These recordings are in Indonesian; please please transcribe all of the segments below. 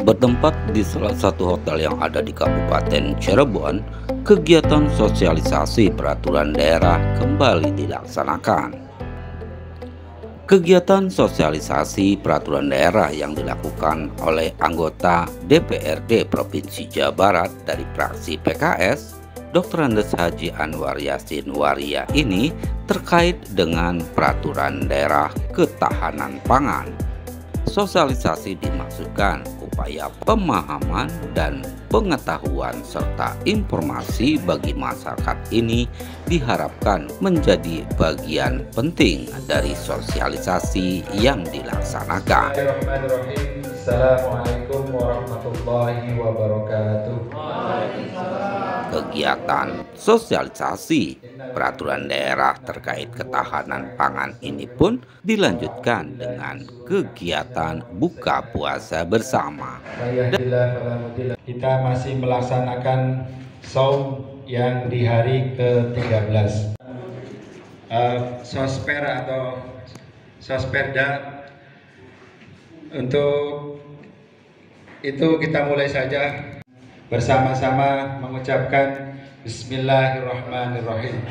Bertempat di salah satu hotel yang ada di Kabupaten Cirebon, kegiatan sosialisasi peraturan daerah kembali dilaksanakan. Kegiatan sosialisasi peraturan daerah yang dilakukan oleh anggota DPRD Provinsi Jawa Barat dari fraksi PKS, Dr. Andes Haji Anwar Yasin Waria ini terkait dengan peraturan daerah ketahanan pangan. Sosialisasi dimaksudkan upaya pemahaman dan pengetahuan serta informasi bagi masyarakat ini diharapkan menjadi bagian penting dari sosialisasi yang dilaksanakan. Bismillahirrahmanirrahim. Assalamualaikum warahmatullahi wabarakatuh. Kegiatan sosialisasi peraturan daerah terkait ketahanan pangan ini pun dilanjutkan dengan kegiatan buka puasa bersama. Kita masih melaksanakan saum yang di hari ke-13. Sosper atau sosperda, untuk itu kita mulai saja bersama-sama mengucapkan Bismillahirrahmanirrahim.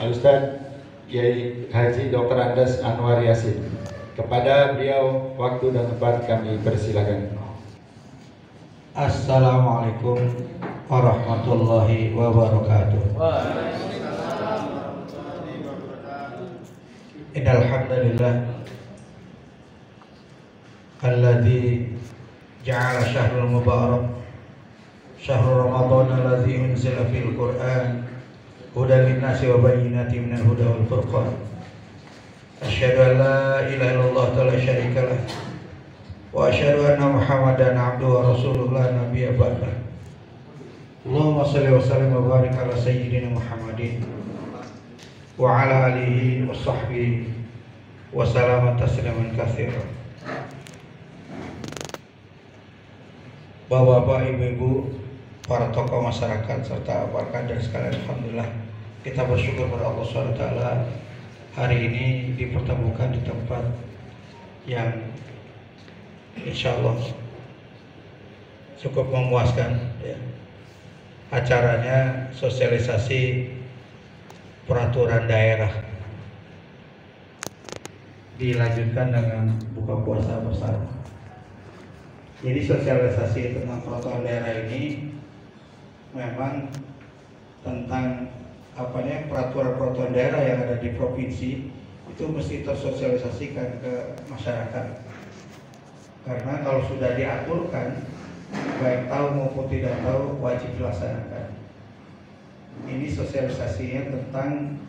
Ustadz Kiai Haji Dr. Andes Anwar Yasin. Kepada beliau waktu dan tempat kami persilakan. Assalamualaikum warahmatullahi wabarakatuh. Innal hamdalillah alladzi ja'ala syahrul mubarak syahrul ramadan alladzi unzila fil Qur'an hudan linnasi wa bayyinatin minal huda wal furqan. Asyhadu an la ilaha illallah la syarika lah wa asyhadu anna Muhammadan abduhu wa rasuluhu la nabiyya ba'dah. Allahumma shalli wa sallim wa barik ala sayyidina Muhammadin wa ala alihi wa sahbihi wa salama tasliman katsiran. Bapak-bapak, ibu-ibu, para tokoh masyarakat serta para kader sekalian, alhamdulillah kita bersyukur kepada Allah SWT hari ini dipertemukan di tempat yang insya Allah cukup memuaskan ya. Acaranya sosialisasi peraturan daerah dilanjutkan dengan buka puasa bersama. Jadi sosialisasi tentang peraturan daerah ini memang tentang peraturan-peraturan daerah yang ada di provinsi itu mesti tersosialisasikan ke masyarakat. Karena kalau sudah diaturkan, baik tahu maupun tidak tahu wajib dilaksanakan. Ini sosialisasinya tentang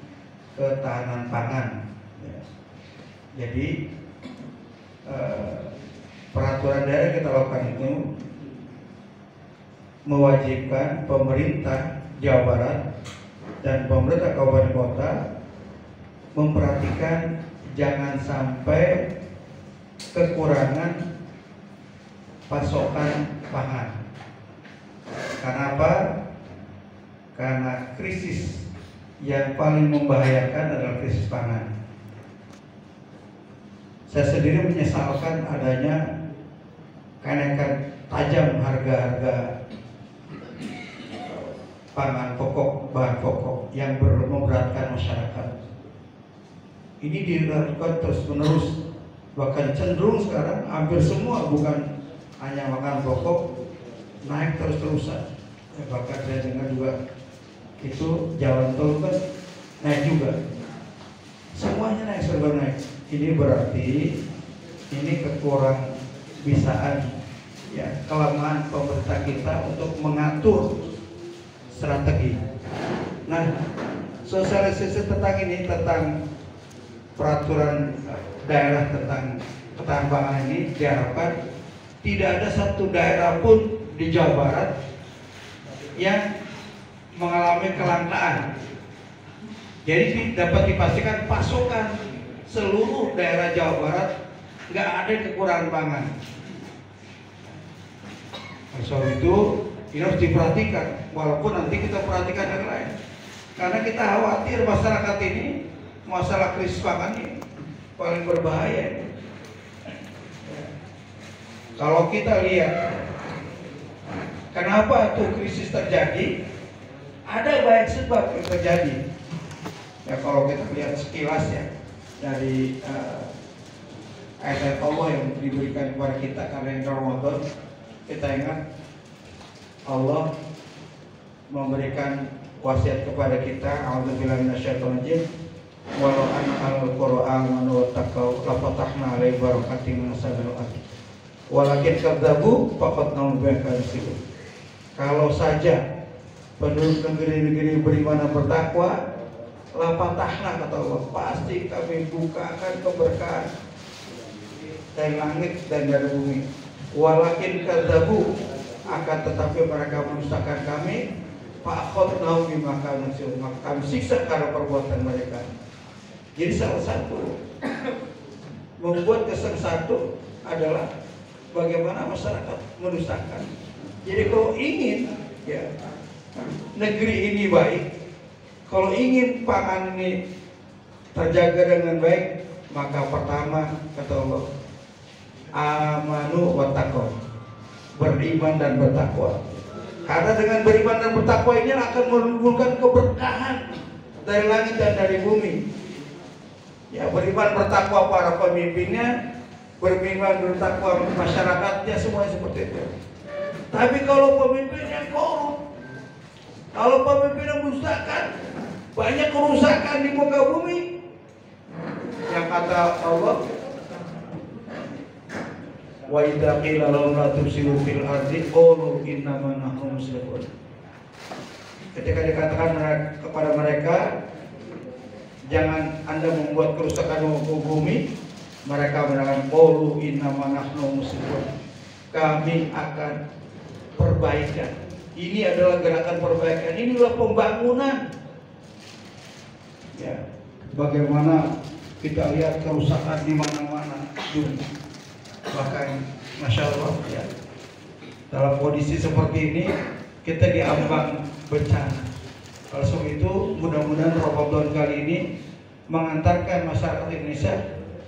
ketahanan pangan. Ya. Jadi peraturan daerah kita lakukan itu mewajibkan pemerintah Jawa Barat dan pemerintah kabupaten kota memperhatikan jangan sampai kekurangan pasokan pangan. Karena apa? Karena krisis yang paling membahayakan adalah krisis pangan. Saya sendiri menyesalkan adanya kenaikan tajam harga-harga pangan pokok, bahan pokok yang memberatkan masyarakat. Ini dilakukan terus-menerus, bahkan cenderung sekarang hampir semua bukan hanya makan pokok naik terus-terusan. Ya, bahkan saya dengar juga itu jalan tol kan naik juga. Semuanya naik, serba naik. Ini berarti ini kekurang bisaan ya kelemahan pemerintah kita untuk mengatur strategi. Nah, sosialisasi tentang ini, tentang peraturan daerah tentang ketahanan pangan ini diharapkan tidak ada satu daerah pun di Jawa Barat yang mengalami kelangkaan. Jadi dapat dipastikan pasokan seluruh daerah Jawa Barat nggak ada kekurangan pangan. Soal itu ini harus diperhatikan, walaupun nanti kita perhatikan yang lain. Karena kita khawatir masyarakat ini masalah krisis pangan ini paling berbahaya. Kalau kita lihat kenapa tuh krisis terjadi, ada banyak sebab yang terjadi. Ya kalau kita lihat sekilas ya dari ayat Allah yang diberikan kepada kita karena yang Ramadan, kita ingat Allah memberikan wasiat kepada kita, a'udzubillahi minasyaitonir rajim, walau anna al-qur'ana amanu wattaqau la fatahna 'alaihim barakatin minas samaa'i wal ardi walakin kadzabu faqadnahum bi'adzabin. Kalau saja penduduk negeri-negeri beriman dan bertakwa, la fatahna, kata Allah, pasti kami bukakan keberkahan dari langit dan dari bumi. Walakin kadzabu, akan tetapi mereka mendustakan kami, fa'akhadnahum bima kanu yaksibun, maka kami siksa karena perbuatan mereka. Jadi salah satu membuat kesan satu adalah bagaimana masyarakat mendustakan. Jadi kalau ingin ya negeri ini baik, kalau ingin pangan ini terjaga dengan baik, maka pertama kata Allah, amanu wattaqau, beriman dan bertakwa. Karena dengan beriman dan bertakwa ini akan menimbulkan keberkahan dari langit dan dari bumi. Ya, beriman bertakwa para pemimpinnya, beriman bertakwa masyarakatnya, semua seperti itu. Tapi kalau pemimpinnya korup, kalau pemimpinnya mendustakan, banyak kerusakan di muka bumi. Yang kata Allah, wa idza qila lahum la tufsidu fil ardi qalu innama nahnu muslihun. Ketika dikatakan kepada mereka, jangan Anda membuat kerusakan di muka bumi, mereka mengatakan qalu innama nahnu muslihun, kami akan perbaikan. Ini adalah gerakan perbaikan, inilah pembangunan. Ya, bagaimana kita lihat kerusakan di mana-mana dunia. Bahkan Masya Allah ya, dalam kondisi seperti ini kita diambang bencana. Oleh sebab itu mudah-mudahan Ramadan kali ini mengantarkan masyarakat Indonesia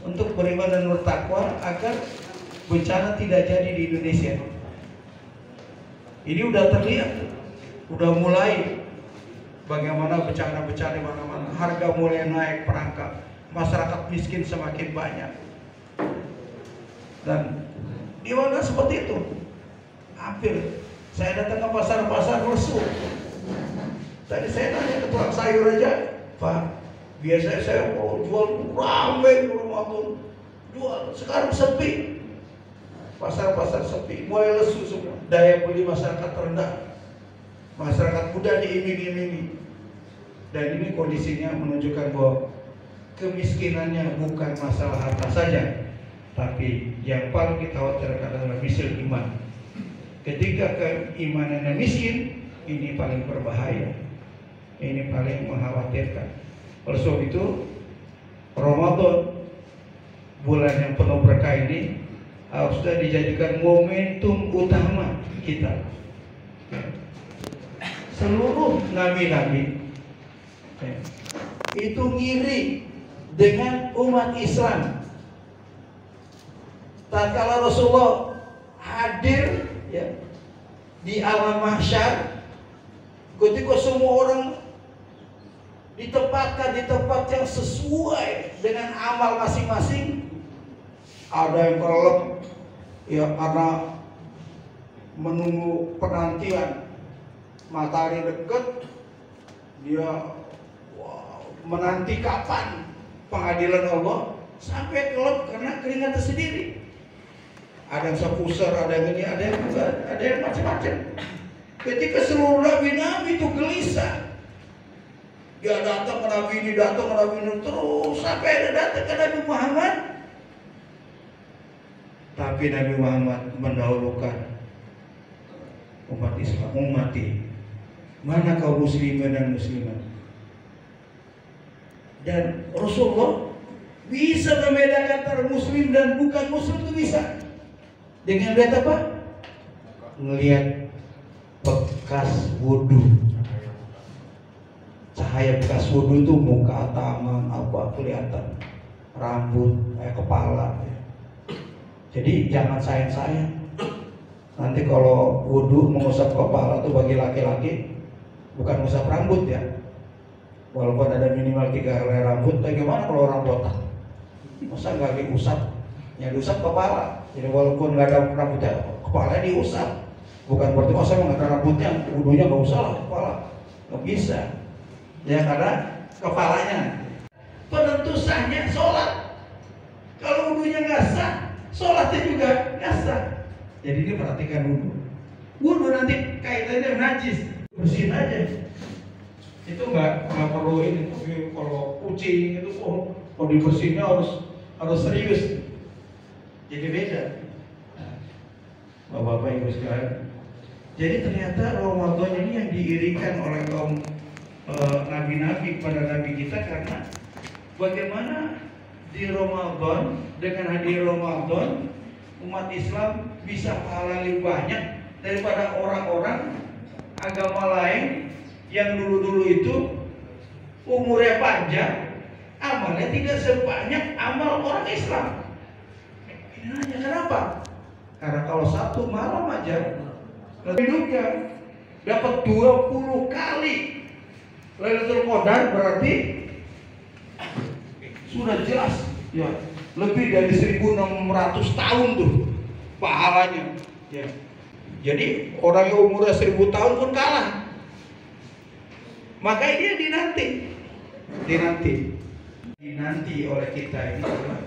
untuk beriman dan bertakwa agar bencana tidak jadi di Indonesia. Ini udah terlihat, udah mulai bagaimana bencana-bencana di mana-mana, harga mulai naik perangkap, masyarakat miskin semakin banyak. Dan di mana seperti itu? Hampir saya datang ke pasar-pasar lesu. Tadi saya tanya ke tukang sayur aja, Pak, biasanya saya mau jual ramai di rumah tuh, jual, sekarang sepi. Pasar-pasar sepi, mulai lesu semua. Daya beli masyarakat rendah, masyarakat muda diiming-imingi. Dan ini kondisinya menunjukkan bahwa kemiskinannya bukan masalah harta saja, tapi yang paling kita khawatirkan adalah miskin iman. Ketika keimanannya miskin, ini paling berbahaya, ini paling mengkhawatirkan. Oleh sebab itu, Ramadan, bulan yang penuh berkah ini harusnya dijadikan momentum utama kita. Seluruh nabi-nabi itu ngiri dengan umat Islam. Tatkala Rasulullah hadir ya di alam mahsyar, ketika semua orang ditempatkan di tempat yang sesuai dengan amal masing-masing, ada yang kelelep ya karena menunggu penantian matahari dekat, dia menanti kapan pengadilan Allah, sampai kelelep karena keringat sendiri. ada yang sepuser, ada yang ini, ada yang macam-macam. Ketika seluruh nabi-nabi itu gelisah, dia datang ke nabi ini, datang ke nabi ini, terus sampai ada datang ke Nabi Muhammad. Tapi Nabi Muhammad mendahulukan umat Islam, ummati. Mana kaum muslimin dan muslimat? Dan Rasulullah bisa membedakan antara muslim dan bukan muslim, itu bisa. Dengan lihat apa? Ngelihat bekas wudhu. Cahaya bekas wudhu itu muka, tangan, apa kelihatan, rambut, kepala. Jadi jangan sayang-sayang. Nanti kalau wudhu mengusap kepala itu bagi laki-laki bukan mengusap rambut ya. Walaupun ada minimal 3 helai rambut, bagaimana kalau orang botak? Masa nggak diusap? Yang diusap kepala. Jadi walaupun nggak ada rambutnya, kepalanya diusap. Bukan berarti masa nggak ada rambutnya, wudhunya nggak usah lah kepala. Nggak bisa. Ya karena kepalanya. Penentu sahnya sholat. Kalau wudhunya nggak sah, sholatnya juga nggak sah. Jadi ini perhatikan wudhu. Wudhu nanti kaitannya najis, bersihin aja. Itu nggak perlu ini. Tapi kalau kucing itu kalau dibersihinnya harus serius. Jadi beda. Nah, Bapak-bapak Ibu sekalian. Jadi ternyata Ramadan ini yang diirikan oleh kaum nabi-nabi kepada nabi kita, karena bagaimana di Ramadan, dengan hadir Ramadan umat Islam bisa pahala lebih banyak daripada orang-orang agama lain yang dulu-dulu itu umurnya panjang, amalnya tidak sebanyak amal orang Islam. Ini hanya kenapa? Karena kalau satu malam aja hidupnya dapat 20 kali Lailatul Qadar, berarti sudah jelas ya, lebih dari 1600 tahun tuh pahalanya ya. Jadi orang yang umurnya 1000 tahun pun kalah. Makanya dia dinanti oleh kita. Ini adalah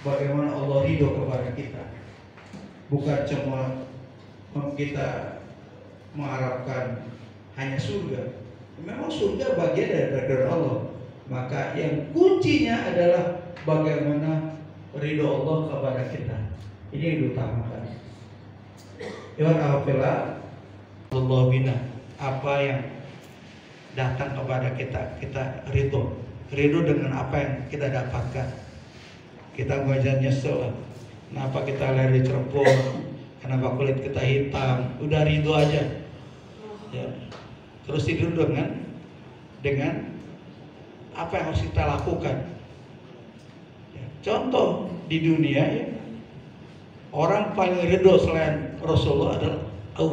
bagaimana Allah ridho kepada kita. Bukan cuma kita mengharapkan hanya surga. Memang surga bagian dari Allah. Maka yang kuncinya adalah bagaimana ridho Allah kepada kita. Ini yang diutamakan. Ya alhamdulillah, Allah bina apa yang datang kepada kita ridho dengan apa yang kita dapatkan. Kita wajar nyesel, kenapa kita lahir di Cirebon, kenapa kulit kita hitam, udah ridho aja ya. Terus tidur dengan apa yang harus kita lakukan ya. Contoh di dunia ya, orang paling ridho selain Rasulullah adalah Abu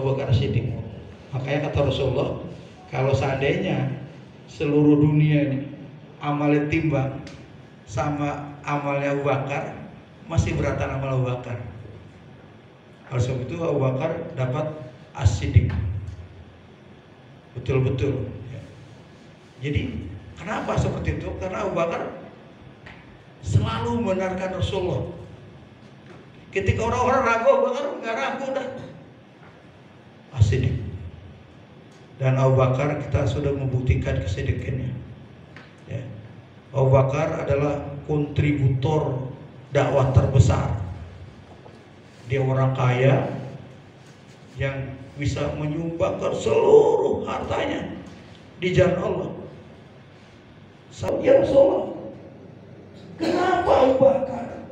Bakar Siddiq. Makanya kata Rasulullah, kalau seandainya seluruh dunia ini amalnya timbang sama amalnya Abu Bakar, masih beratan amal Abu Bakar. Oleh sebab itu Abu Bakar dapat As-Siddiq. Betul-betul ya. Jadi kenapa seperti itu? Karena Abu Bakar selalu membenarkan Rasulullah. Ketika orang-orang ragu, Abu Bakar nggak ragu dah. As-Siddiq. Dan Abu Bakar kita sudah membuktikan kesiddiqannya ya. Abu Bakar adalah kontributor dakwah terbesar. Dia orang kaya yang bisa menyumbangkan seluruh hartanya di jalan Allah. Ya Rasulullah, kenapa Abu Bakar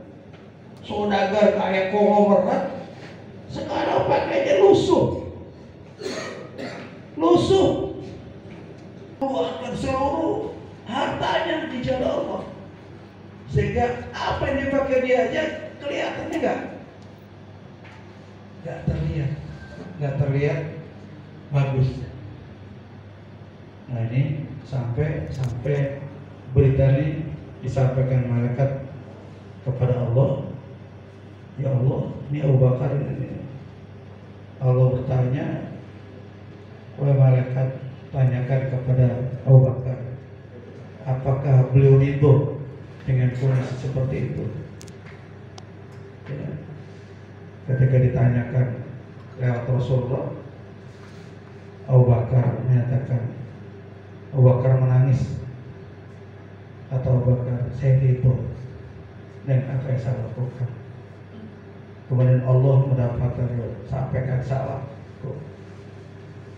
saudagar kaya konglomerat sekarang pakainya lusuh keluarkan seluruh hartanya di jalan Allah, sehingga apa yang dipakai dia aja kelihatannya nggak terlihat bagus. Nah ini sampai berita ini disampaikan malaikat kepada Allah. Ya Allah, ini Abu Bakar ini. Allah bertanya, oleh malaikat, tanyakan kepada Abu Bakar, apakah beliau ridho dengan kondisi seperti itu? ketika ditanyakan lewat Rasulullah, Abu Bakar menyatakan, Abu Bakar menangis, kata Abu Bakar, saya ridho dan apa yang saya lakukan. Kemudian Allah mendapatkan sampaikan salam.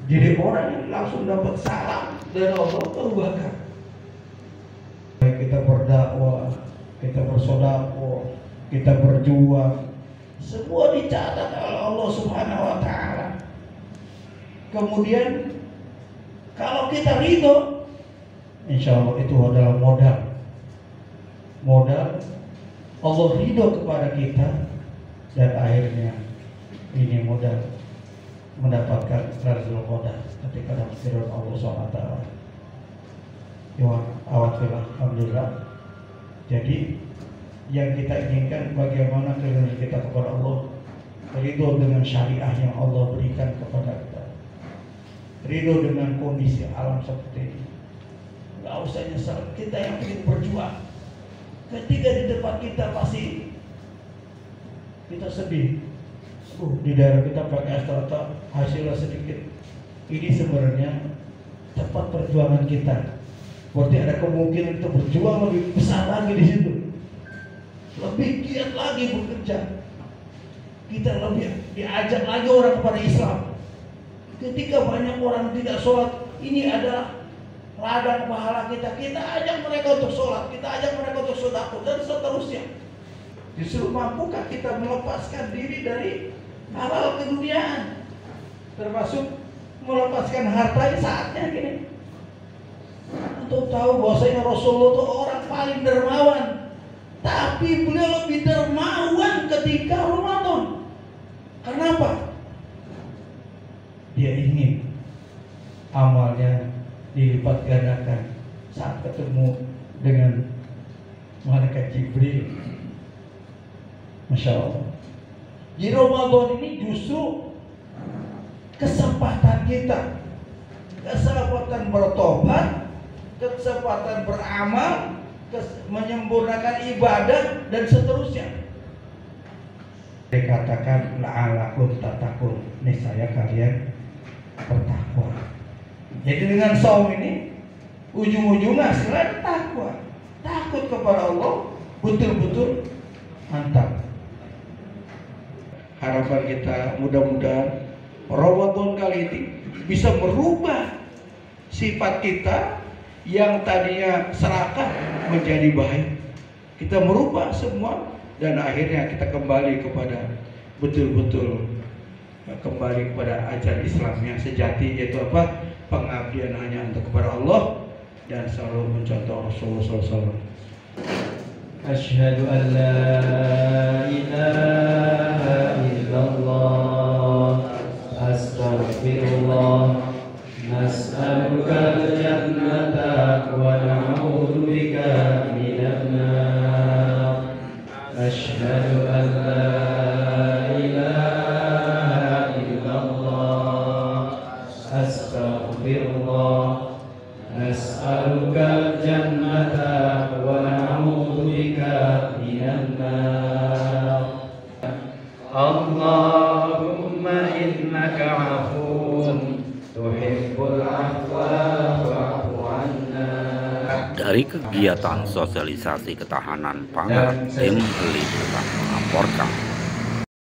Jadi orang yang langsung dapat salam dari Allah itu Abu Bakar. Kita berdakwah, kita bersedekah, kita berjuang, semua dicatat oleh Allah Subhanahu wa taala. Kemudian kalau kita ridho, insya Allah itu adalah modal. Modal Allah ridho kepada kita, dan akhirnya ini modal mendapatkan Lailatul Qadar ketika dalam firman Allah SWT. Ya, alhamdulillah. Jadi yang kita inginkan bagaimana kerinduan kita kepada Allah, ridho dengan syariah yang Allah berikan kepada kita, ridho dengan kondisi alam seperti ini. Gak usah nyesal, kita yang ingin berjuang. Ketika di depan kita pasti kita sedih. Di daerah kita pakai rata hasilnya sedikit. Ini sebenarnya tempat perjuangan kita. Berarti ada kemungkinan kita berjuang lebih besar lagi di situ. Lebih giat lagi bekerja. Kita lebih diajak lagi orang kepada Islam. Ketika banyak orang tidak sholat, ini adalah ladang pahala kita. Kita ajak mereka untuk sholat, kita ajak mereka untuk sedekah dan seterusnya. Justru mampukah kita melepaskan diri dari hal-hal keduniaan, termasuk melepaskan hartanya saatnya gini. Untuk tahu bahwasanya Rasulullah itu orang paling dermawan, tapi beliau lebih dermawan ketika Ramadan. Kenapa? Dia ingin amalnya dilipat gandakan saat ketemu dengan malaikat Jibril. Masya Allah. Di Ramadan ini justru kesempatan kita, kesempatan bertobat, kesempatan beramal, menyempurnakan ibadah dan seterusnya. Dikatakan la'alakum tatakun, niscaya kalian bertakwa. Jadi dengan saum ini ujung-ujungnya selain takwa, takut kepada Allah, betul-betul mantap. Harapan kita mudah-mudahan Ramadan kali ini bisa merubah sifat kita yang tadinya serakah menjadi baik. Kita merubah semua dan akhirnya kita kembali kepada betul-betul kembali kepada ajaran Islam yang sejati, yaitu apa? Pengabdian hanya untuk kepada Allah dan selalu mencontoh Rasulullah SAW. Asyhadu an la ilaha illallah, astaghfirullah, nas'aluka al-jannata wa na'udzu bika minan nar. Asyhadu an la ilaha illallah, astaghfirullah, nas'aluka al-jannata wa na'udzu bika minan nar. Allahumma innaka 'afuwun tuhibbul 'afwa fa'fu 'anna. Dari kegiatan sosialisasi ketahanan pangan, tim Liputan melaporkan.